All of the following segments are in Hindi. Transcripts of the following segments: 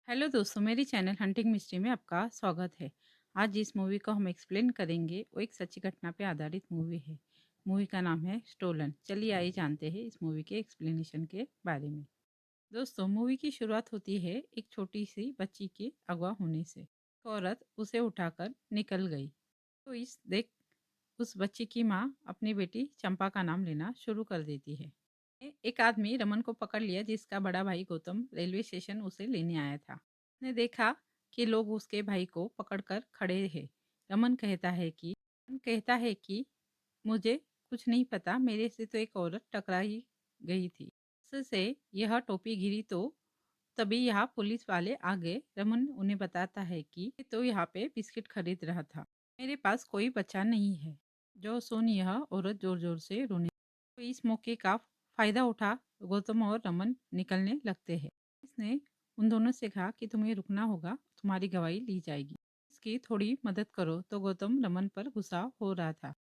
हेलो दोस्तों, मेरी चैनल हंटिंग मिस्ट्री में आपका स्वागत है। आज जिस मूवी को हम एक्सप्लेन करेंगे वो एक सच्ची घटना पे आधारित मूवी है। मूवी का नाम है स्टोलन। चलिए आइए जानते हैं इस मूवी के एक्सप्लेनेशन के बारे में। दोस्तों, मूवी की शुरुआत होती है एक छोटी सी बच्ची के अगवा होने से। एक औरत उसे उठाकर निकल गई तो इस देख उस बच्ची की माँ अपनी बेटी चंपा का नाम लेना शुरू कर देती है। एक आदमी रमन को पकड़ लिया जिसका बड़ा भाई गौतम रेलवे स्टेशन उसे लेने आया था। उसने देखा कि लोग उसके भाई को पकड़कर खड़े हैं। रमन कहता है कि मुझे कुछ नहीं पता, मेरे से तो एक औरत टकरा ही गई थी। उससे यह टोपी गिरी तो तभी यहाँ पुलिस वाले आ गए। रमन उन्हें बताता है कि तो यहाँ पे बिस्किट खरीद रहा था, मेरे पास कोई बच्चा नहीं है। जो सुन यह औरत जोर जोर से रोने, तो इस मौके का फायदा उठा गौतम और रमन निकलने लगते हैं। इसने उन दोनों से कहा कि तुम्हें रुकना होगा, तुम्हारी गवाही ली जाएगी, इसकी थोड़ी मदद करो। तो गौतम रमन पर गुस्सा हो रहा था।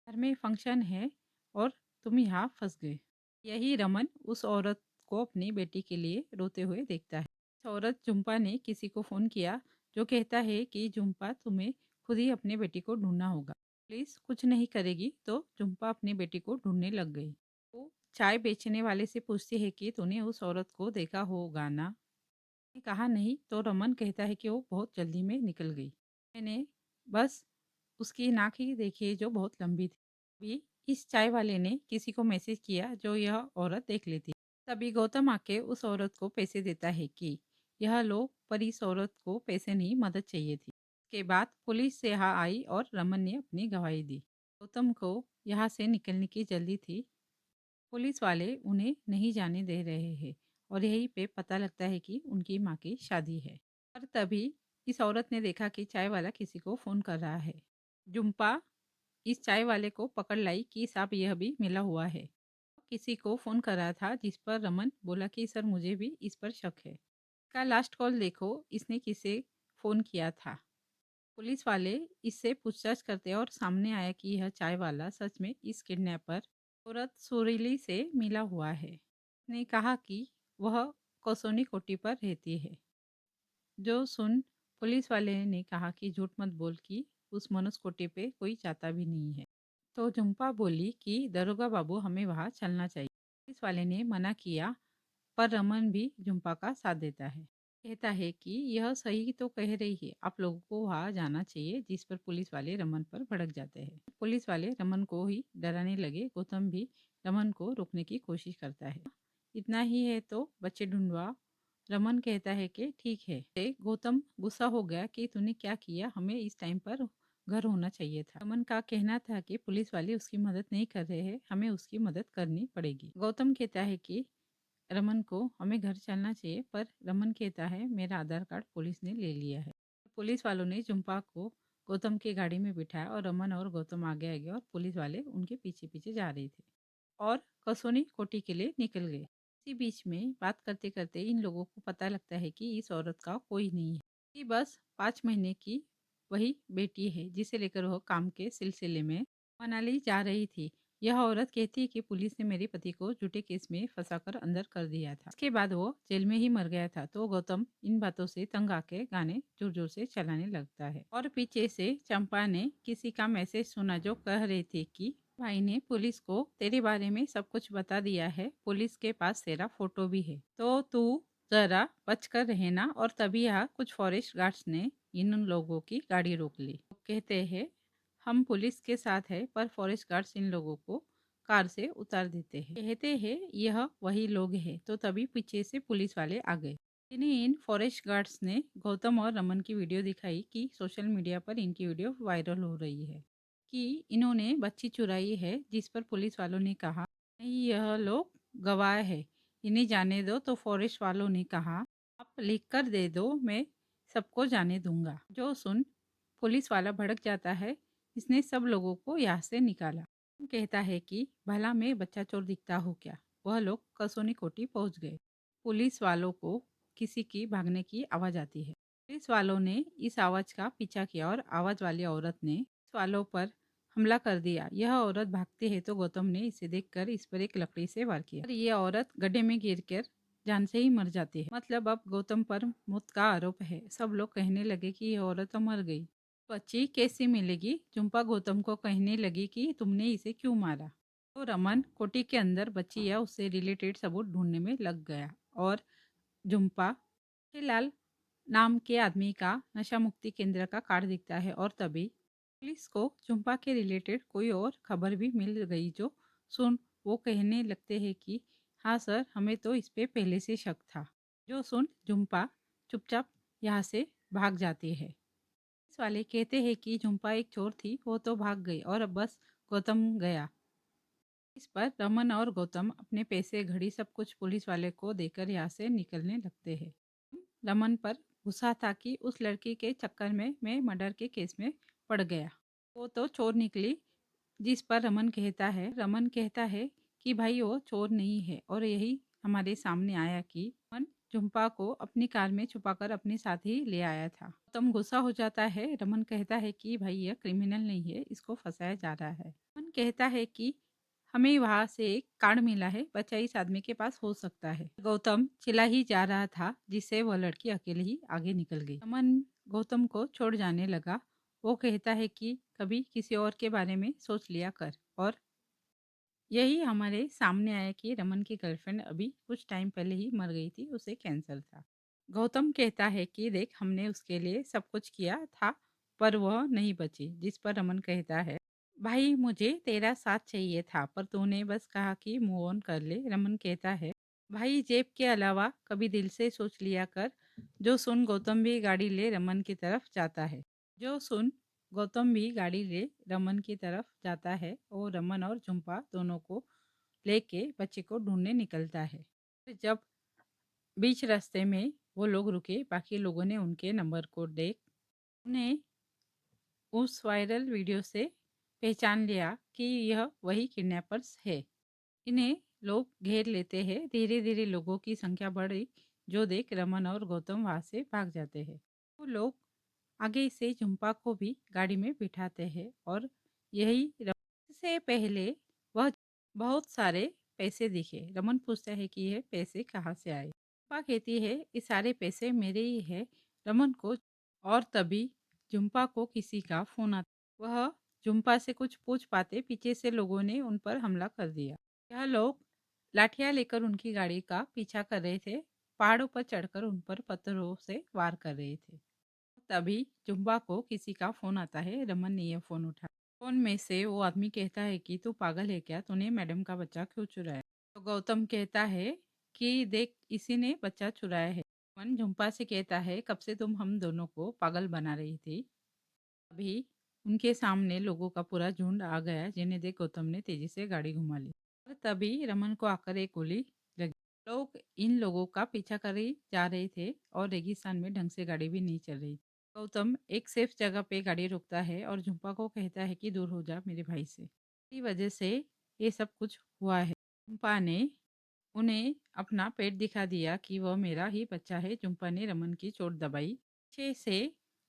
घर में फंक्शन है और तुम यहाँ फंस गए। यही रमन उस औरत को अपनी बेटी के लिए रोते हुए देखता है। इस औरत जुम्पा ने किसी को फ़ोन किया जो कहता है कि जुम्पा, तुम्हें खुद ही अपनी बेटी को ढूंढना होगा, पुलिस कुछ नहीं करेगी। तो जुम्पा अपनी बेटी को ढूंढने लग गई। वो चाय बेचने वाले से पूछती है कि तूने उस औरत को देखा होगा ना। ने कहा नहीं। तो रमन कहता है कि वो बहुत जल्दी में निकल गई, मैंने बस उसकी नाक ही देखी है जो बहुत लंबी थी। अभी इस चाय वाले ने किसी को मैसेज किया जो यह औरत देख लेती। तभी गौतम आके उस औरत को पैसे देता है कि यह लो, पर इस औरत को पैसे नहीं, मदद चाहिए थी। के बाद पुलिस से यहाँ आई और रमन ने अपनी गवाही दी। गौतम को यहाँ से निकलने की जल्दी थी। पुलिस वाले उन्हें नहीं जाने दे रहे हैं और यहीं पे पता लगता है कि उनकी माँ की शादी है। और तभी इस औरत ने देखा कि चाय वाला किसी को फ़ोन कर रहा है। जुम्पा इस चाय वाले को पकड़ लाई कि साहब यह भी मिला हुआ है। किसी को फ़ोन कर रहा था जिस पर रमन बोला कि सर मुझे भी इस पर शक है। इसका लास्ट कॉल देखो, इसने किसे फ़ोन किया था। पुलिस वाले इससे पूछताछ करते और सामने आया कि यह चाय वाला सच में इस किडनैपर औरत सुरीली से मिला हुआ है। उसने कहा कि वह कसौनी कोठी पर रहती है। जो सुन पुलिस वाले ने कहा कि झूठ मत बोल कि उस मनुष्य कोठी पे कोई जाता भी नहीं है। तो झुम्पा बोली कि दरोगा बाबू, हमें वहाँ चलना चाहिए। पुलिस वाले ने मना किया पर रमन भी झुम्पा का साथ देता है। कहता है कि यह सही तो कह रही है, आप लोगों को वहाँ जाना चाहिए। जिस पर पुलिस वाले रमन पर भड़क जाते हैं। पुलिस वाले रमन को ही डराने लगे। गौतम भी रमन को रोकने की कोशिश करता है। इतना ही है तो बच्चे ढूंढवा। रमन कहता है कि ठीक है। गौतम गुस्सा हो गया कि तूने क्या किया, हमें इस टाइम पर घर होना चाहिए था। रमन का कहना था कि पुलिस वाले उसकी मदद नहीं कर रहे हैं, हमें उसकी मदद करनी पड़ेगी। गौतम कहता है कि रमन को हमें घर चलना चाहिए, पर रमन कहता है मेरा आधार कार्ड पुलिस ने ले लिया है। पुलिस वालों ने जुम्पा को गौतम की गाड़ी में बिठाया और रमन और गौतम आगे आगे और पुलिस वाले उनके पीछे पीछे जा रहे थे और कसोनी कोठी के लिए निकल गए। इसी बीच में बात करते करते इन लोगों को पता लगता है कि इस औरत का कोई नहीं है, कि बस 5 महीने की वही बेटी है जिसे लेकर वह काम के सिलसिले में मनाली जा रही थी। यह औरत कहती है कि पुलिस ने मेरे पति को झूठे केस में फंसाकर अंदर कर दिया था, इसके बाद वो जेल में ही मर गया था। तो गौतम इन बातों से तंग आके गाने जोर जोर से चलाने लगता है और पीछे से चंपा ने किसी का मैसेज सुना जो कह रहे थे कि भाई ने पुलिस को तेरे बारे में सब कुछ बता दिया है, पुलिस के पास तेरा फोटो भी है, तो तू जरा बच कर रहना। और तभी यहाँ कुछ फॉरेस्ट गार्ड्स ने इन लोगों की गाड़ी रोक ली। कहते हैं हम पुलिस के साथ है, पर फॉरेस्ट गार्ड्स इन लोगों को कार से उतार देते हैं। कहते हैं यह वही लोग हैं। तो तभी पीछे से पुलिस वाले आ गए। इन्हें इन फॉरेस्ट गार्ड्स ने गौतम और रमन की वीडियो दिखाई कि सोशल मीडिया पर इनकी वीडियो वायरल हो रही है कि इन्होंने बच्ची चुराई है। जिस पर पुलिस वालों ने कहा नहीं, यह लोग गवाह है, इन्हें जाने दो। तो फॉरेस्ट वालों ने कहा आप लिख कर दे दो, मैं सबको जाने दूंगा। जो सुन पुलिस वाला भड़क जाता है। इसने सब लोगों को यहाँ से निकाला। कहता है कि भला मैं बच्चा चोर दिखता हूँ क्या। वह लोग कसोनी कोठी पहुँच गए। पुलिस वालों को किसी की भागने की आवाज़ आती है। पुलिस वालों ने इस आवाज़ का पीछा किया और आवाज़ वाली औरत ने पुलिस वालों पर हमला कर दिया। यह औरत भागती है तो गौतम ने इसे देखकर इस पर एक लकड़ी से वार किया और ये औरत गड्ढे में गिरकर जान से ही मर जाती है। मतलब अब गौतम पर मौत का आरोप है। सब लोग कहने लगे कि यह औरत तो मर गई, बच्ची कैसे मिलेगी। झुम्पा गौतम को कहने लगी कि तुमने इसे क्यों मारा। तो रमन कोठी के अंदर बच्ची या उससे रिलेटेड सबूत ढूंढने में लग गया और झुम्पा लाल नाम के आदमी का नशा मुक्ति केंद्र का कार्ड दिखता है और तभी पुलिस को झुम्पा के रिलेटेड कोई और खबर भी मिल गई। जो सुन वो कहने लगते हैं कि हाँ सर, हमें तो इस पे पहले से शक था। जो सुन झुम्पा चुपचाप यहाँ से भाग जाती है। पुलिस वाले कहते हैं कि झुम्पा एक चोर थी, वो तो भाग गई और अब बस गौतम गया। इस पर रमन और गौतम अपने पैसे, घड़ी, सब कुछ पुलिस वाले को देकर यहाँ से निकलने लगते हैं। रमन पर गुस्सा था कि उस लड़की के चक्कर में मैं मर्डर के केस में पड़ गया। वो तो चोर निकली। जिस पर रमन कहता है कि भाई वो चोर नहीं है और यही हमारे सामने आया कि रमन झुम्पा को अपनी कार में छुपाकर अपने साथ ही ले आया था। गौतम गुस्सा हो जाता है। रमन कहता है कि भाई यह क्रिमिनल नहीं है, इसको फंसाया जा रहा है। रमन कहता है कि हमें वहां से एक कार्ड मिला है, बच्चा इस आदमी के पास हो सकता है। गौतम चिल्ला ही जा रहा था जिससे वह लड़की अकेले ही आगे निकल गई। रमन गौतम को छोड़ जाने लगा। वो कहता है कि कभी किसी और के बारे में सोच लिया कर। और यही हमारे सामने आया कि रमन की गर्लफ्रेंड अभी कुछ टाइम पहले ही मर गई थी, उसे कैंसर था। गौतम कहता है कि देख, हमने उसके लिए सब कुछ किया था पर वह नहीं बची। जिस पर रमन कहता है भाई मुझे तेरा साथ चाहिए था पर तूने बस कहा कि मूव ऑन कर ले। रमन कहता है भाई जेब के अलावा कभी दिल से सोच लिया कर। जो सुन गौतम भी गाड़ी ले रमन की तरफ जाता है। जो सुन गौतम भी गाड़ी ले रमन की तरफ जाता है और रमन और झुम्पा दोनों को लेके बच्चे को ढूंढने निकलता है। जब बीच रास्ते में वो लोग रुके, बाकी लोगों ने उनके नंबर को देख उन्हें उस वायरल वीडियो से पहचान लिया कि यह वही किडनैपर्स है। इन्हें लोग घेर लेते हैं। धीरे धीरे लोगों की संख्या बढ़ी। जो देख रमन और गौतम वहां से भाग जाते हैं। वो लोग आगे से झुम्पा को भी गाड़ी में बिठाते हैं और यही रमन से पहले वह बहुत सारे पैसे दिखे। रमन पूछता है कि यह पैसे कहाँ से आए। झुम्पा कहती है ये सारे पैसे मेरे ही है। रमन को और तभी झुम्पा को किसी का फोन आता। वह झुम्पा से कुछ पूछ पाते, पीछे से लोगों ने उन पर हमला कर दिया। यह लोग लाठियां लेकर उनकी गाड़ी का पीछा कर रहे थे। पहाड़ों पर चढ़कर उन पर पत्थरों से वार कर रहे थे। तभी जुम्बा को किसी का फोन आता है। रमन ने यह फोन उठाया। फोन में से वो आदमी कहता है कि तू पागल है क्या, तूने मैडम का बच्चा क्यों चुराया। तो गौतम कहता है कि देख, इसी ने बच्चा चुराया है। रमन झुम्पा से कहता है कब से तुम हम दोनों को पागल बना रही थी। अभी उनके सामने लोगों का पूरा झुंड आ गया, जिन्हें देख गौतम ने तेजी से गाड़ी घुमा ली और तभी रमन को आकर एक गोली लगी। लोग इन लोगों का पीछा कर ही जा रहे थे और रेगिस्तान में ढंग से गाड़ी भी नहीं चल रही। गौतम एक सेफ जगह पे गाड़ी रोकता है और झुम्पा को कहता है कि दूर हो जा मेरे भाई से, इसी वजह से ये सब कुछ हुआ है। झुम्पा ने उन्हें अपना पेट दिखा दिया कि वह मेरा ही बच्चा है। झुम्पा ने रमन की चोट दबाई। पीछे से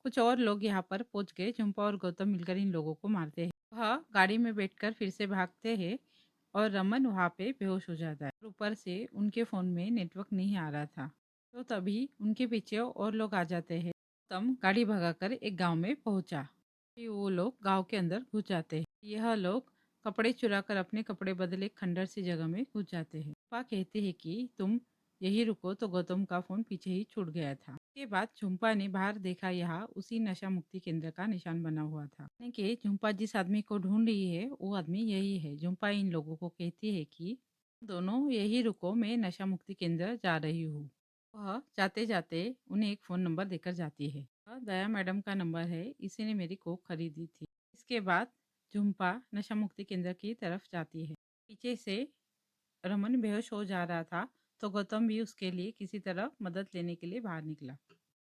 कुछ और लोग यहाँ पर पहुंच गए। झुम्पा और गौतम मिलकर इन लोगों को मारते हैं। वह गाड़ी में बैठकर फिर से भागते हैं और रमन वहाँ पे बेहोश हो जाता है। ऊपर से उनके फोन में नेटवर्क नहीं आ रहा था। तो तभी उनके पीछे और लोग आ जाते हैं। गौतम गाड़ी भगाकर एक गांव में पहुंचा। फिर वो लोग गांव के अंदर घुस जाते हैं। यह लोग कपड़े चुराकर अपने कपड़े बदले एक खंडर सी जगह में घुस जाते हैं। पापा कहते हैं कि तुम यही रुको, तो गौतम का फोन पीछे ही छूट गया था। के बाद झुम्पा ने बाहर देखा, यहाँ उसी नशा मुक्ति केंद्र का निशान बना हुआ था। यानी कि झुम्पा जिस आदमी को ढूंढ रही है वो आदमी यही है। झुम्पा इन लोगों को कहती है कि दोनों यही रुको, मैं नशा मुक्ति केंद्र जा रही हूँ। वह जाते जाते उन्हें एक फ़ोन नंबर देकर जाती है। दया मैडम का नंबर है, इसी ने मेरी कोक खरीदी थी। इसके बाद झुम्पा नशा मुक्ति केंद्र की तरफ जाती है। पीछे से रमन बेहोश हो जा रहा था तो गौतम भी उसके लिए किसी तरह मदद लेने के लिए बाहर निकला।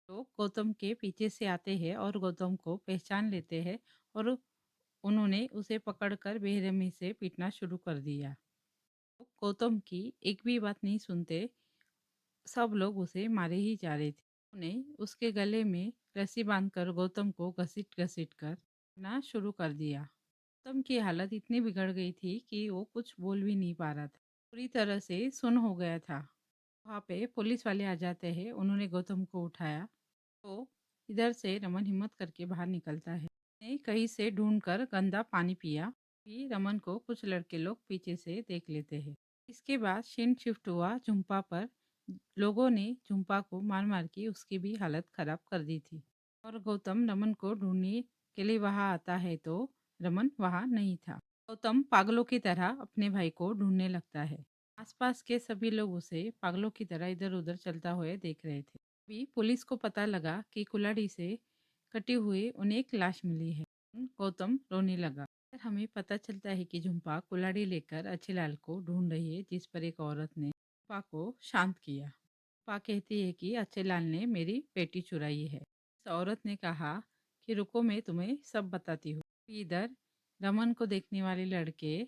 तो गौतम के पीछे से आते हैं और गौतम को पहचान लेते हैं और उन्होंने उसे पकड़कर बेरहमी से पीटना शुरू कर दिया। तो गौतम की एक भी बात नहीं सुनते, सब लोग उसे मारे ही जा रहे थे। उन्हें उसके गले में रस्सी बांधकर गौतम को घसीट घसीट कर ना शुरू कर दिया। गौतम की हालत इतनी बिगड़ गई थी कि वो कुछ बोल भी नहीं पा रहा था, पूरी तरह से सुन्न हो गया था। वहाँ पे पुलिस वाले आ जाते हैं, उन्होंने गौतम को उठाया। तो इधर से रमन हिम्मत करके बाहर निकलता है। ने कहीं से ढूंढकर गंदा पानी पिया। फिर रमन को कुछ लड़के लोग पीछे से देख लेते हैं। इसके बाद सीन शिफ्ट हुआ झुम्पा पर। लोगों ने झुम्पा को मार मार के उसकी भी हालत खराब कर दी थी। और गौतम रमन को ढूंढने के लिए वहां आता है तो रमन वहां नहीं था। गौतम पागलों की तरह अपने भाई को ढूंढने लगता है। आसपास के सभी लोग उसे पागलों की तरह इधर उधर चलता हुए देख रहे थे। भी पुलिस को पता लगा कि कुल्हाड़ी से कटी हुई उन्हें एक लाश मिली है। गौतम रोने लगा। फिर हमें पता चलता है कि झुम्पा कुल्हाड़ी लेकर अच्छेलाल को ढूंढ रही है, जिस पर एक औरत ने झुम्पा को शांत किया। झुम्पा कहती है कि अच्छेलाल ने मेरी बेटी चुराई है। इस औरत ने कहा कि रुको, मैं तुम्हें सब बताती हूँ। इधर रमन को देखने वाले लड़के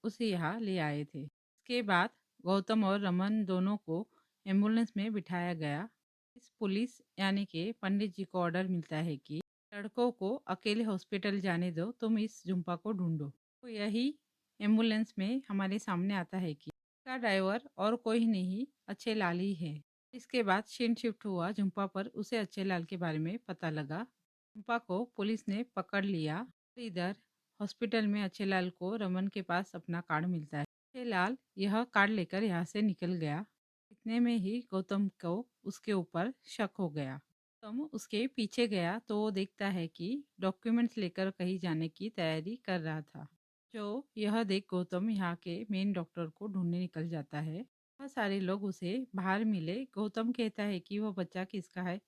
उसे यहाँ ले आए थे। इसके बाद गौतम और रमन दोनों को एम्बुलेंस में बिठाया गया। इस पुलिस यानी कि पंडित जी को ऑर्डर मिलता है कि लड़कों को अकेले हॉस्पिटल जाने दो, तुम इस झुम्पा को ढूंढो। तो यही एम्बुलेंस में हमारे सामने आता है कि इसका ड्राइवर और कोई नहीं, अच्छे लाल ही है। इसके बाद सीन शिफ्ट हुआ झुम्पा पर। उसे अच्छे लाल के बारे में पता लगा। झुम्पा को पुलिस ने पकड़ लिया। इधर हॉस्पिटल में अच्छेलाल को रमन के पास अपना कार्ड मिलता है। अच्छेलाल यह कार्ड लेकर यहाँ से निकल गया। इतने में ही गौतम को उसके ऊपर शक हो गया। गौतम उसके पीछे गया तो वो देखता है कि डॉक्यूमेंट्स लेकर कहीं जाने की तैयारी कर रहा था। जो यह देख गौतम यहाँ के मेन डॉक्टर को ढूंढने निकल जाता है। बहुत सारे लोग उसे बाहर मिले। गौतम कहता है कि वह बच्चा किसका है।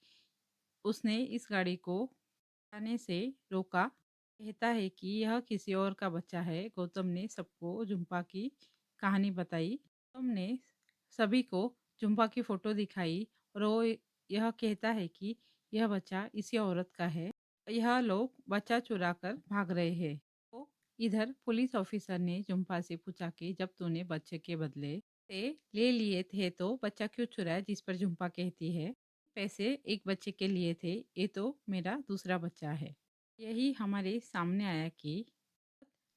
उसने इस गाड़ी को आने से रोका। कहता है कि यह किसी और का बच्चा है। गौतम ने सबको झुम्पा की कहानी बताई। गौतम ने सभी को झुम्पा की फोटो दिखाई और वो यह कहता है कि यह बच्चा इसी औरत का है। यह लोग बच्चा चुरा कर भाग रहे हैं। तो इधर पुलिस ऑफिसर ने झुम्पा से पूछा कि जब तूने बच्चे के बदले से ले लिए थे तो बच्चा क्यों चुराया, जिस पर झुम्पा कहती है पैसे एक बच्चे के लिए थे, ये तो मेरा दूसरा बच्चा है। यही हमारे सामने आया कि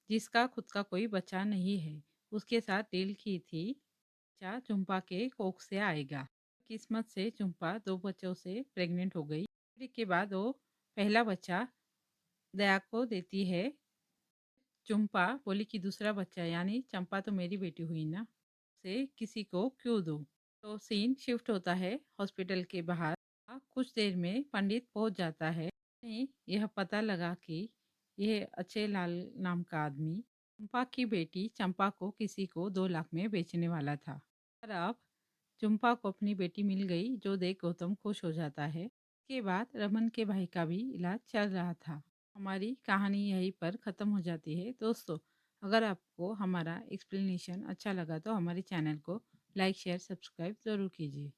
जिसका खुद का कोई बच्चा नहीं है, उसके साथ डील की थी बच्चा झुम्पा के कोख से आएगा। किस्मत से झुम्पा दो बच्चों से प्रेग्नेंट हो गई। फिर के बाद वो पहला बच्चा दया को देती है। झुम्पा बोली कि दूसरा बच्चा यानी चंपा तो मेरी बेटी हुई ना, से किसी को क्यों दूँ। तो सीन शिफ्ट होता है हॉस्पिटल के बाहर। कुछ देर में पंडित पहुंच जाता है। उन्हें यह पता लगा कि यह अच्छे लाल नाम का आदमी चंपा की बेटी चंपा को किसी को 2 लाख में बेचने वाला था। और अब चंपा को अपनी बेटी मिल गई, जो देख गौतम खुश हो जाता है। इसके बाद रमन के भाई का भी इलाज चल रहा था। हमारी कहानी यहीं पर ख़त्म हो जाती है। दोस्तों, अगर आपको हमारा एक्सप्लेनेशन अच्छा लगा तो हमारे चैनल को लाइक शेयर सब्सक्राइब ज़रूर कीजिए।